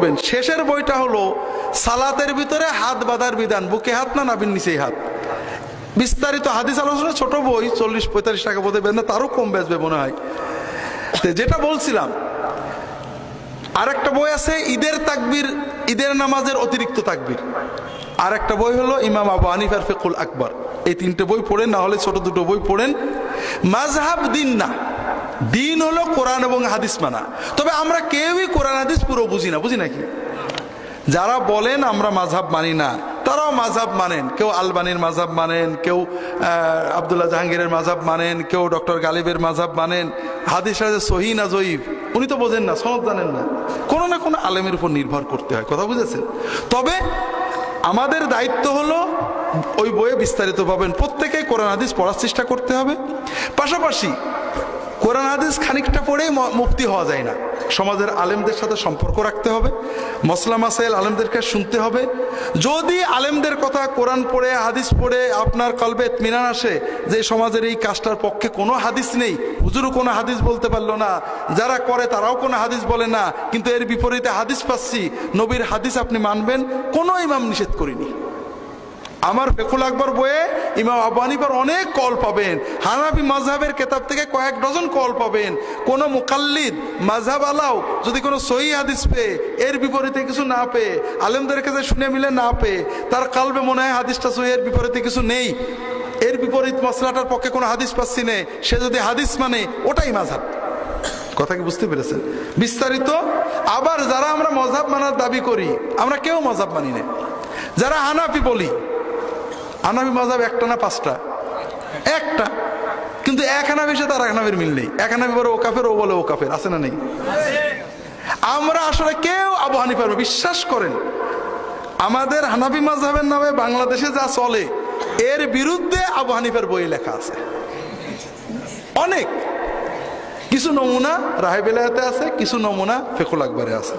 পড়বেন। শেষের বইটা হলো সালাতের ভিতরে হাত বাঁধার বিধান, বুকে হাত না নাভির নিচেই হাত, বিস্তারিত হাদিস আলোচনা, ছোট বই, 40-45 টাকা বোধ হয়, তারও কম বেচবে মনে হয়। যেটা বলছিলাম, আর একটা বই আছে ঈদের তাকবীর, ঈদের নামাজের অতিরিক্ত তাকবীর। আর একটা বই হলো ইমাম আবু হানিফার ফিকহুল আকবর। এই তিনটে বই পড়েন, না হলে ছোট দুটো বই পড়েন। মাযহাব দিন না, দিন হলো কোরআন এবং হাদিস মানা। তবে আমরা কেউই কোরআন হাদিস পুরো বুঝি না, বুঝি নাকি? যারা বলেন আমরা মাযহাব মানি না, তারাও মাযহাব মানেন। কেউ আলবানির মাযহাব মানেন, কেউ আব্দুল্লাহ জাহাঙ্গীরের মাযহাব মানেন, কেউ ডক্টর গালিবের মাযহাব মানেন। হাদিস সহিহ না জয়ীফ উনি তো বোঝেন না, সনদ জানেন না। কোনো না কোনো আলেমের উপর নির্ভর করতে হয়, কথা বুঝেছেন? তবে আমাদের দায়িত্ব হলো ওই বইয়ে বিস্তারিত পাবেন, প্রত্যেকেই কোরআন হাদিস পড়ার চেষ্টা করতে হবে। পাশাপাশি কোরআন হাদিস খানিকটা পড়েই মুক্তি হওয়া যায় না, সমাজের আলেমদের সাথে সম্পর্ক রাখতে হবে, মসলা মাসাইল আলেমদেরকে শুনতে হবে। যদি আলেমদের কথা কোরআন পড়ে হাদিস পড়ে আপনার কলবে ইতমিনান আসে যে সমাজের এই কাজটার পক্ষে কোনো হাদিস নেই, হুজুরও কোনো হাদিস বলতে পারলো না, যারা করে তারাও কোনো হাদিস বলে না, কিন্তু এর বিপরীতে হাদিস পাচ্ছি, নবীর হাদিস আপনি মানবেন, কোনো ইমাম নিষেধ করিনি। আমার ফিকহুল আকবর বইয়ে ইমাম আবু হানিফার অনেক কল পাবেন, হানাফি মাযহাবের কিতাব থেকে কয়েক ডজন কল পাবেন। কোন মুকাল্লিদ মাযহাব আলাও যদি কোনো সহিহ হাদিস পেয়ে এর বিপরীতে কিছু না পেয়ে, আলেমদের কাছে শুনে মিলে না পেয়ে, তার কালবে মনে হয় হাদিসটা সহিহ, এর বিপরীতে কিছু নেই, এর বিপরীত মসলাটার পক্ষে কোনো হাদিস পাচ্ছি না, সে যদি হাদিস মানে ওটাই মাযহাব। কথা কি বুঝতে পেরেছেন? বিস্তারিত। আবার যারা আমরা মাযহাব মানার দাবি করি, আমরা কেউ মাযহাব মানি না। যারা হানাফি বলি, হানাফি মাযহাব একটা না পাঁচটা? একটা। কিন্তু এক হানাফির সাথে আর এক হানাফির মিল নেই। এক হানাফি বলে ও কাফের, ও বলে ও কাফের, আছে না নেই? আমরা আসলে কেউ আবু হানিফার বিশ্বাস করেন, আমাদের হানাফি মাযহাবের নামে বাংলাদেশে যা চলে এর বিরুদ্ধে আবু হানিফার বই লেখা আছে অনেক। কিছু নমুনা রাহে বেলায়েতে আছে, কিছু নমুনা ফিকহুল আকবরে আছে।